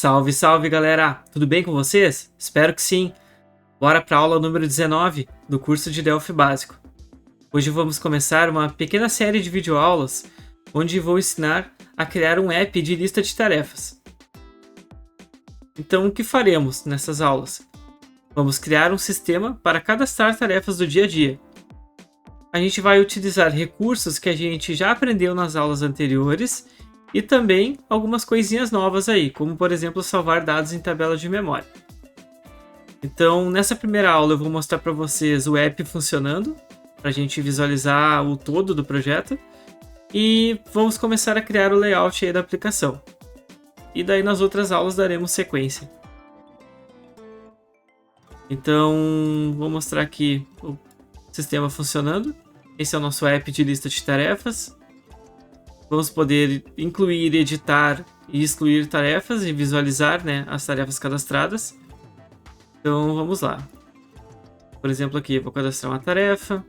Salve, salve galera! Tudo bem com vocês? Espero que sim! Bora para a aula número 19 do curso de Delphi Básico. Hoje vamos começar uma pequena série de videoaulas onde vou ensinar a criar um app de lista de tarefas. Então, o que faremos nessas aulas? Vamos criar um sistema para cadastrar tarefas do dia a dia. A gente vai utilizar recursos que a gente já aprendeu nas aulas anteriores e também algumas coisinhas novas aí, como por exemplo salvar dados em tabela de memória. Então, nessa primeira aula eu vou mostrar para vocês o app funcionando, para a gente visualizar o todo do projeto, e vamos começar a criar o layout aí da aplicação. E daí nas outras aulas daremos sequência. Então, vou mostrar aqui o sistema funcionando. Esse é o nosso app de lista de tarefas. Vamos poder incluir, editar e excluir tarefas e visualizar, né, as tarefas cadastradas. Então vamos lá. Por exemplo, aqui eu vou cadastrar uma tarefa.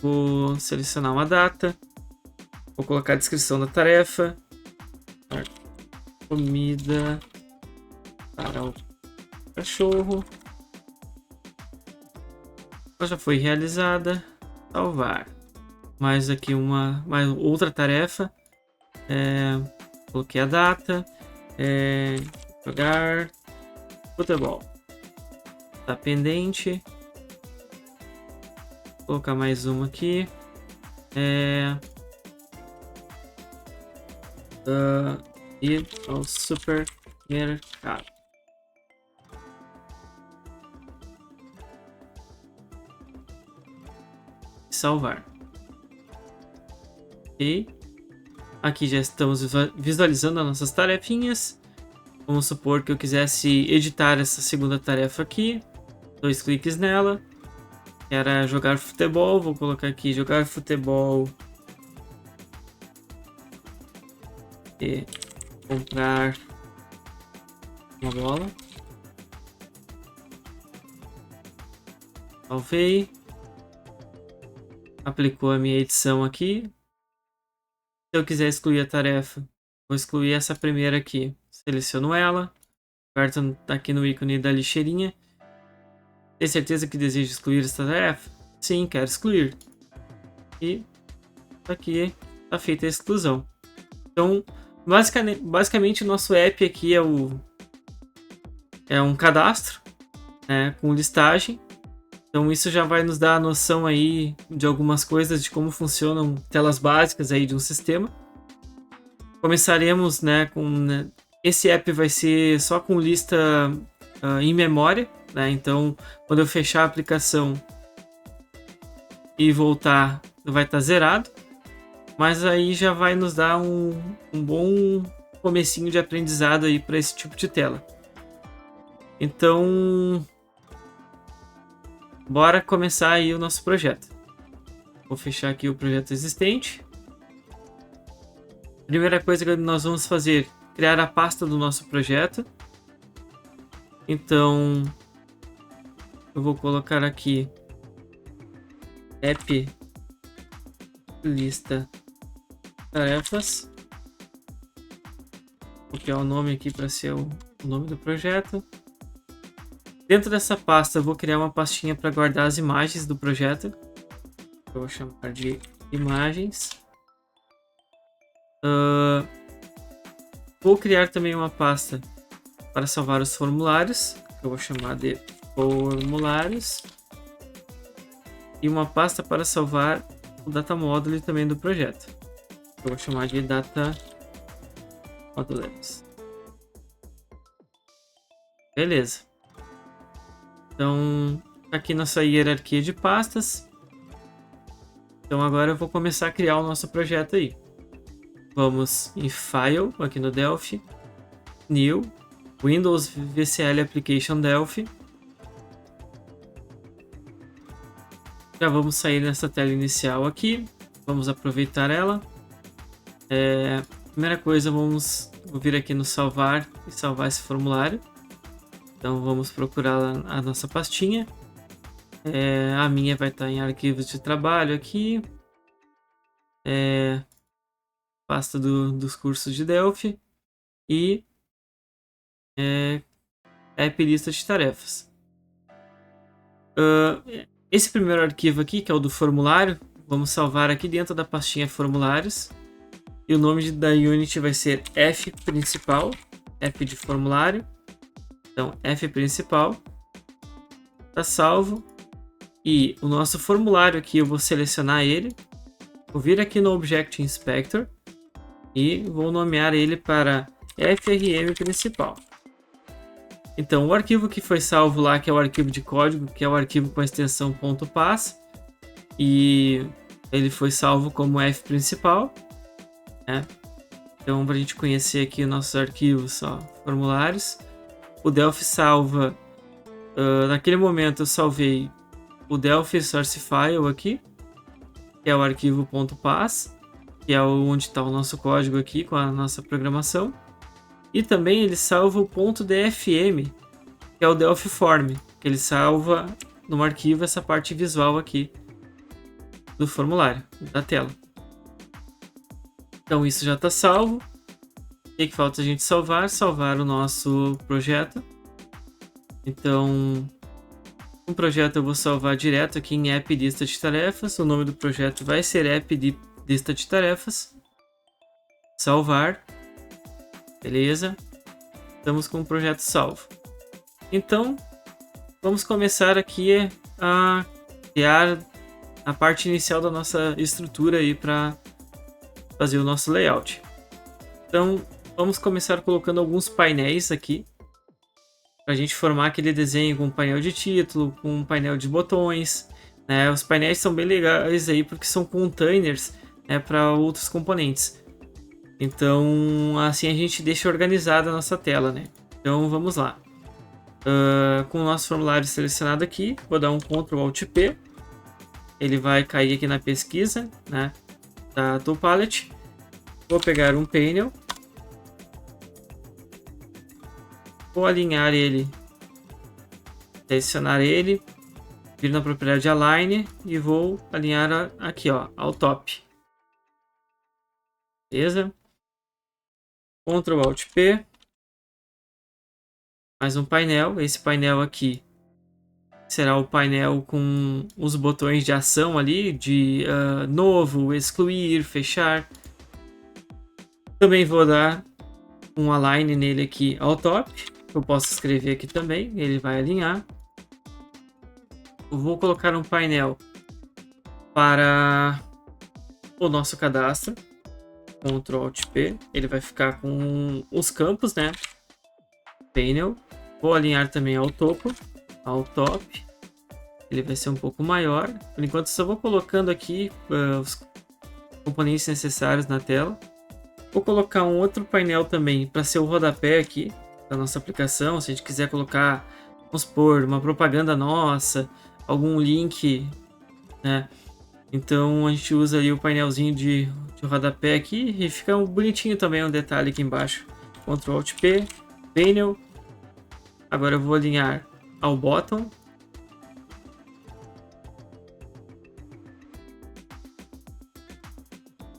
Vou selecionar uma data. Vou colocar a descrição da tarefa. Comida para o cachorro. Ela já foi realizada. Salvar. Mais aqui mais outra tarefa. Coloquei a data. Jogar futebol. Tá pendente. Vou colocar mais uma aqui. Ir ao supermercado. Salvar. E aqui já estamos visualizando as nossas tarefinhas. Vamos supor que eu quisesse editar essa segunda tarefa aqui. 2 cliques nela. Era jogar futebol. Vou colocar aqui jogar futebol. E comprar uma bola. Salvei. Aplicou a minha edição aqui. Se eu quiser excluir a tarefa, vou excluir essa primeira aqui. Seleciono ela. Aperto aqui no ícone da lixeirinha. Tem certeza que deseja excluir essa tarefa? Sim, quero excluir. E aqui está feita a exclusão. Então, basicamente o nosso app aqui é um cadastro, né, com listagem. Então isso já vai nos dar a noção aí de algumas coisas de como funcionam telas básicas aí de um sistema. Começaremos, né, esse app vai ser só com lista em memória, né? Então quando eu fechar a aplicação e voltar vai estar zerado, mas aí já vai nos dar um bom comecinho de aprendizado aí para esse tipo de tela. Então bora começar aí o nosso projeto. Vou fechar aqui o projeto existente. Primeira coisa que nós vamos fazer, criar a pasta do nosso projeto. Então, eu vou colocar aqui app lista tarefas. Vou copiar o nome aqui para ser o nome do projeto. Dentro dessa pasta eu vou criar uma pastinha para guardar as imagens do projeto. Eu vou chamar de imagens. Vou criar também uma pasta para salvar os formulários. Eu vou chamar de formulários. E uma pasta para salvar o data module também do projeto. Eu vou chamar de data modules. Beleza. Então, aqui nossa hierarquia de pastas. Então agora eu vou começar a criar o nosso projeto aí. Vamos em File, aqui no Delphi. New, Windows VCL Application Delphi. Já vamos sair nessa tela inicial aqui. Vamos aproveitar ela. Primeira coisa, vou vir aqui no salvar e salvar esse formulário. Então vamos procurar a nossa pastinha. A minha vai estar em arquivos de trabalho aqui. Pasta dos cursos de Delphi. E app lista de tarefas. Esse primeiro arquivo aqui, que é o do formulário, vamos salvar aqui dentro da pastinha formulários. E o nome da unit vai ser F principal, F de formulário. Então, F principal. Está salvo. E o nosso formulário aqui, eu vou selecionar ele. Vou vir aqui no Object Inspector. E vou nomear ele para FRM principal. Então, o arquivo que foi salvo lá, que é o arquivo de código, que é o arquivo com a extensão .pass, e ele foi salvo como F principal, né? Então, para a gente conhecer aqui nossos arquivos, formulários, o Delphi salva, naquele momento eu salvei o Delphi Source File aqui, que é o arquivo .pass, que é onde está o nosso código aqui com a nossa programação. E também ele salva o .dfm, que é o Delphi Form, que ele salva no arquivo essa parte visual aqui do formulário, da tela. Então isso já está salvo. O que falta a gente salvar? Salvar o nosso projeto. Então, o projeto eu vou salvar direto aqui em App Lista de Tarefas. O nome do projeto vai ser App Lista de Tarefas. Salvar. Beleza. Estamos com o projeto salvo. Então, vamos começar aqui a criar a parte inicial da nossa estrutura aí para fazer o nosso layout. Então, vamos começar colocando alguns painéis aqui para a gente formar aquele desenho com um painel de título, com um painel de botões, né? Os painéis são bem legais aí porque são containers, né, para outros componentes. Então, assim a gente deixa organizada a nossa tela, né? Então, vamos lá. Com o nosso formulário selecionado aqui, vou dar um Ctrl Alt P. Ele vai cair aqui na pesquisa, né, da Tool Palette. Vou pegar um panel. Vou alinhar ele, selecionar ele, vir na propriedade Align e vou alinhar aqui, ó, ao top. Beleza? Ctrl Alt P. Mais um painel. Esse painel aqui será o painel com os botões de ação ali, de novo, excluir, fechar. Também vou dar um align nele aqui ao top. Eu posso escrever aqui também, ele vai alinhar. Eu vou colocar um painel para o nosso cadastro. Ctrl Alt P. Ele vai ficar com os campos, né? Panel. Vou alinhar também ao topo, ao top. Ele vai ser um pouco maior. Por enquanto, só vou colocando aqui os componentes necessários na tela. Vou colocar um outro painel também para ser o rodapé aqui da nossa aplicação. Se a gente quiser colocar, vamos supor, uma propaganda nossa, algum link, né? Então a gente usa ali o painelzinho de rodapé aqui e fica bonitinho também um detalhe aqui embaixo. Ctrl Alt P, Panel. Agora eu vou alinhar ao bottom.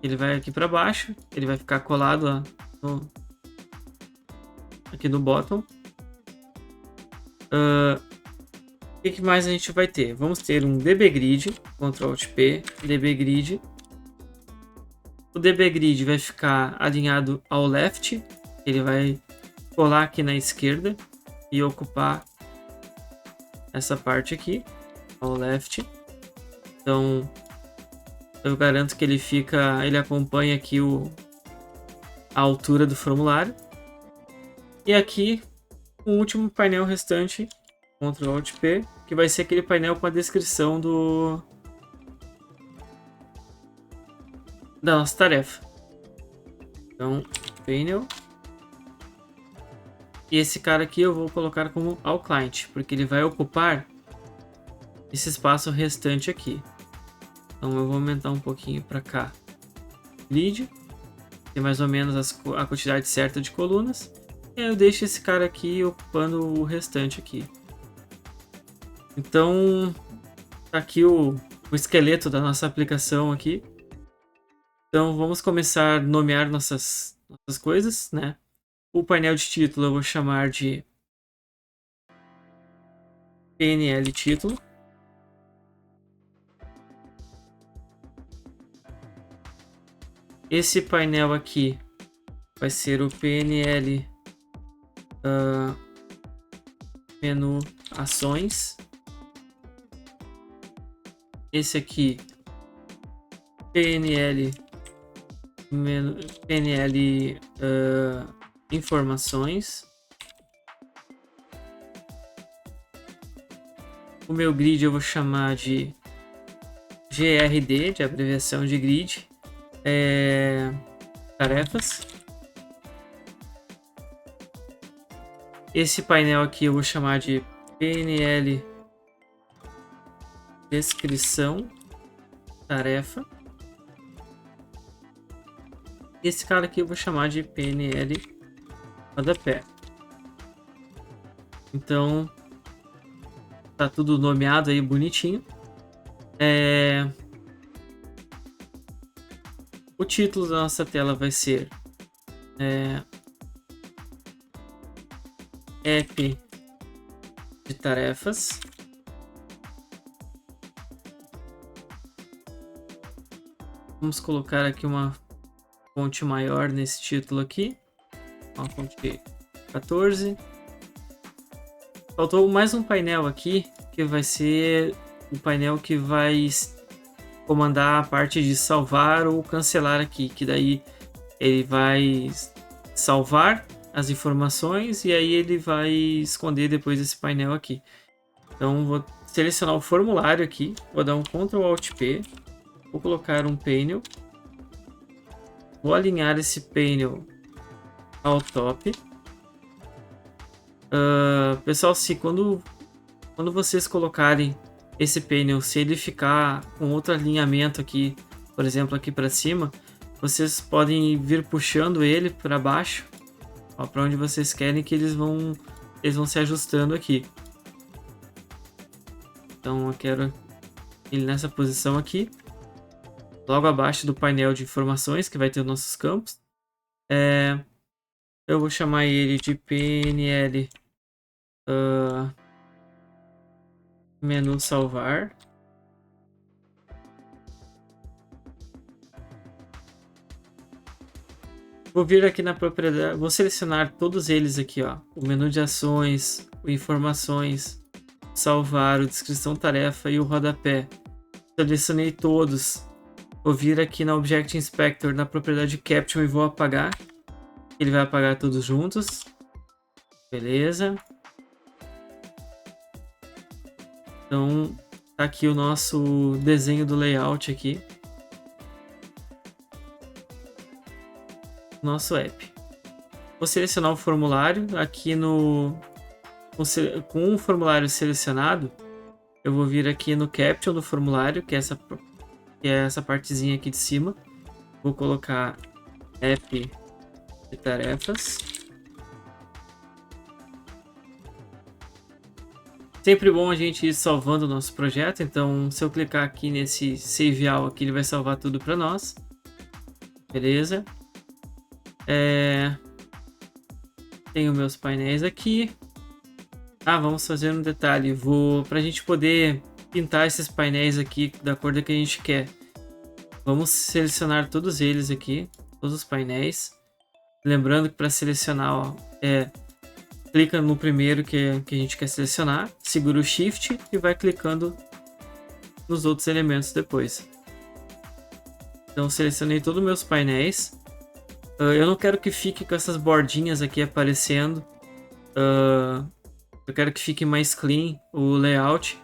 Ele vai aqui para baixo, ele vai ficar colado aqui no bottom. O que mais a gente vai ter? Vamos ter um dbGrid, Ctrl Alt P, dbGrid. O dbGrid vai ficar alinhado ao left, ele vai colar aqui na esquerda e ocupar essa parte aqui, ao left. Então, eu garanto que ele acompanha aqui a altura do formulário. E aqui, o último painel restante, Ctrl Alt P, que vai ser aquele painel com a descrição da nossa tarefa. Então, panel. E esse cara aqui eu vou colocar como ao client, porque ele vai ocupar esse espaço restante aqui. Então eu vou aumentar um pouquinho para cá. Grid. Tem mais ou menos a quantidade certa de colunas. E aí eu deixo esse cara aqui ocupando o restante aqui. Então, tá aqui o esqueleto da nossa aplicação aqui. Então vamos começar a nomear nossas coisas, né? O painel de título eu vou chamar de PNL título. Esse painel aqui vai ser o PNL menu ações. Esse aqui PNL informações. O meu grid eu vou chamar de GRD, de abreviação de grid. Tarefas. Esse painel aqui eu vou chamar de PNL descrição tarefa. Esse cara aqui eu vou chamar de PNL rodapé. Então tá tudo nomeado aí bonitinho. O título da nossa tela vai ser app de tarefas. Vamos colocar aqui uma fonte maior nesse título aqui, uma fonte 14. Faltou mais um painel aqui, que vai ser o painel que vai comandar a parte de salvar ou cancelar aqui, que daí ele vai salvar as informações e aí ele vai esconder depois esse painel aqui. Então vou selecionar o formulário aqui, vou dar um Ctrl Alt P, vou colocar um painel, vou alinhar esse painel ao top. Pessoal, se quando vocês colocarem esse painel, se ele ficar com outro alinhamento aqui, por exemplo aqui para cima, vocês podem vir puxando ele para baixo, para onde vocês querem, que eles vão se ajustando aqui. Então eu quero ele nessa posição aqui, logo abaixo do painel de informações que vai ter os nossos campos. Eu vou chamar ele de PNL menu salvar. Vou vir aqui na propriedade, vou selecionar todos eles aqui, ó, o menu de ações, o informações, salvar, o descrição tarefa e o rodapé. Selecionei todos. Vou vir aqui na Object Inspector, na propriedade Caption, e vou apagar. Ele vai apagar todos juntos. Beleza. Então, tá aqui o nosso desenho do layout aqui. Nosso app. Vou selecionar o formulário. Aqui com o formulário selecionado, eu vou vir aqui no Caption do formulário, que é essa partezinha aqui de cima. Vou colocar app de tarefas. Sempre bom a gente ir salvando o nosso projeto, então se eu clicar aqui nesse Save All aqui, ele vai salvar tudo para nós. Beleza. Tenho meus painéis aqui. Vamos fazer um detalhe. Para a gente poder pintar esses painéis aqui da cor que a gente quer, vamos selecionar todos eles aqui, todos os painéis. Lembrando que para selecionar, clica no primeiro que a gente quer selecionar, segura o Shift e vai clicando nos outros elementos depois. Então selecionei todos os meus painéis. Eu não quero que fique com essas bordinhas aqui aparecendo. Eu quero que fique mais clean o layout.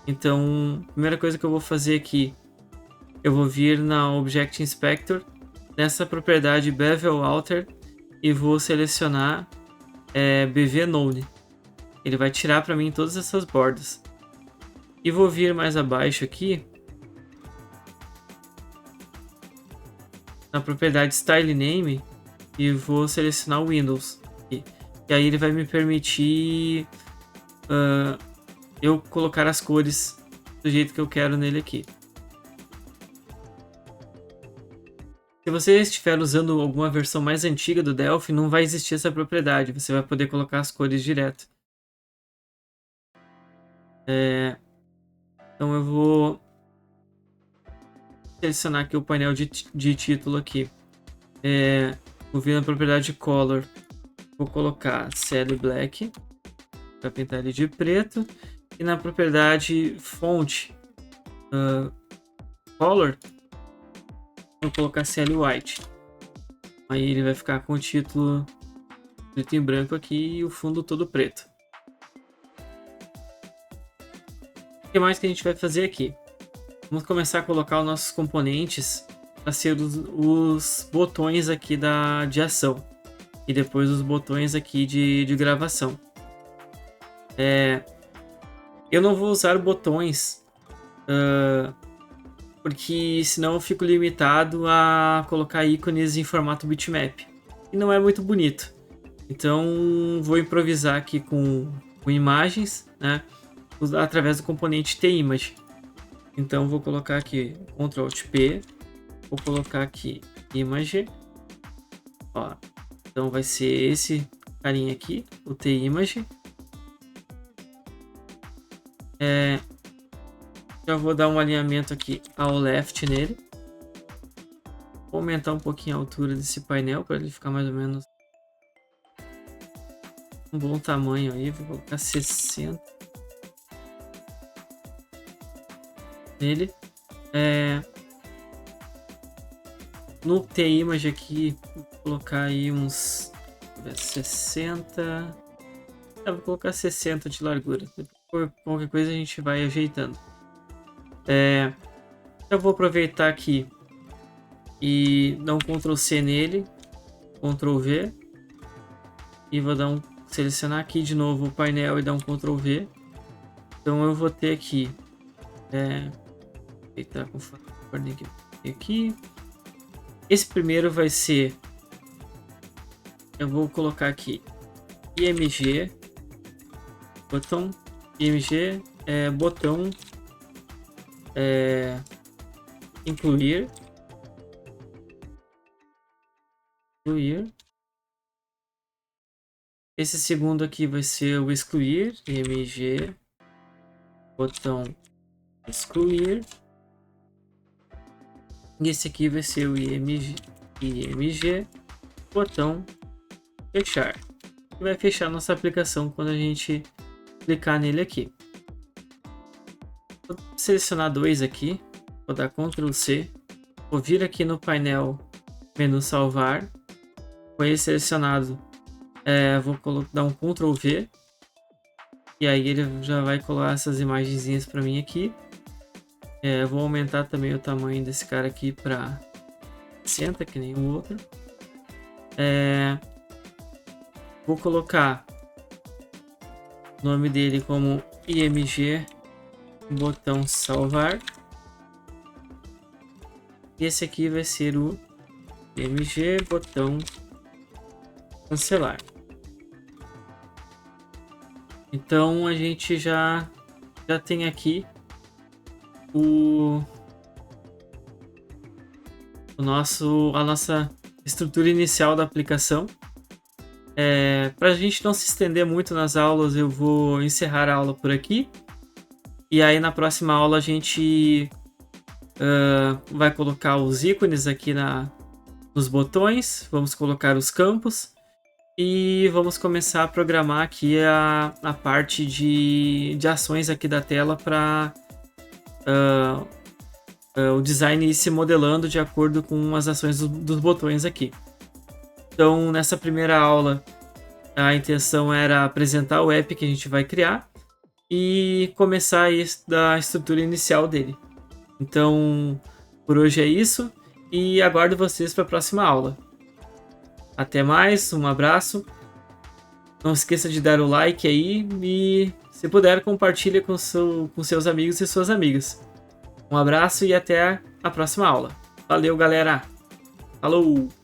Então, a primeira coisa que eu vou fazer aqui, eu vou vir na Object Inspector, nessa propriedade Bevel Alter, e vou selecionar BV Node. Ele vai tirar para mim todas essas bordas. E vou vir mais abaixo aqui, na propriedade Style Name, e vou selecionar o Windows. E aí ele vai me permitir eu colocar as cores do jeito que eu quero nele aqui. Se você estiver usando alguma versão mais antiga do Delphi, não vai existir essa propriedade. Você vai poder colocar as cores direto. Então eu vou selecionar aqui o painel de título aqui. Vou vir na propriedade Color. Vou colocar Cell Black para pintar ele de preto. E na propriedade Font Color, vou colocar Cell White. Aí ele vai ficar com o título preto em branco aqui e o fundo todo preto. O que mais que a gente vai fazer aqui? Vamos começar a colocar os nossos componentes para ser os botões aqui de ação. E depois os botões aqui de gravação. Eu não vou usar botões, porque senão eu fico limitado a colocar ícones em formato bitmap. E não é muito bonito. Então vou improvisar aqui com imagens, né, através do componente TImage. Então vou colocar aqui Ctrl Alt P, vou colocar aqui Image. Ó, então vai ser esse carinha aqui, o TImage. Já vou dar um alinhamento aqui ao left nele. Vou aumentar um pouquinho a altura desse painel para ele ficar mais ou menos um bom tamanho aí. Vou colocar 60 nele. No TImage aqui, vou colocar aí uns 60. Vou colocar 60 de largura. Por qualquer coisa a gente vai ajeitando. Eu vou aproveitar aqui e dar um Ctrl C nele, Ctrl V, e vou dar selecionar aqui de novo o painel e dar um Ctrl V. Então eu vou ter aqui, tá com ordem aqui. Esse primeiro vai ser, eu vou colocar aqui IMG, botão IMG, botão incluir. Esse segundo aqui vai ser o excluir, IMG, botão excluir. E esse aqui vai ser o IMG, botão fechar. E vai fechar nossa aplicação quando a gente clicar nele aqui. Vou selecionar dois aqui, vou dar Ctrl C, vou vir aqui no painel menu salvar, com ele selecionado, vou dar um Ctrl V, e aí ele já vai colar essas imagenzinhas para mim aqui. Vou aumentar também o tamanho desse cara aqui para 60, que nem o outro. Vou colocar o nome dele como IMG, botão salvar. E esse aqui vai ser o IMG, botão cancelar. Então a gente já tem aqui a nossa estrutura inicial da aplicação. Para a gente não se estender muito nas aulas, eu vou encerrar a aula por aqui. E aí na próxima aula a gente vai colocar os ícones aqui nos botões, vamos colocar os campos e vamos começar a programar aqui a parte de ações aqui da tela para o design ir se modelando de acordo com as ações dos botões aqui. Então nessa primeira aula a intenção era apresentar o app que a gente vai criar e começar da estrutura inicial dele. Então por hoje é isso e aguardo vocês para a próxima aula. Até mais, um abraço. Não esqueça de dar o like aí e, se puder, compartilhe com seus amigos e suas amigas. Um abraço e até a próxima aula. Valeu, galera. Falou!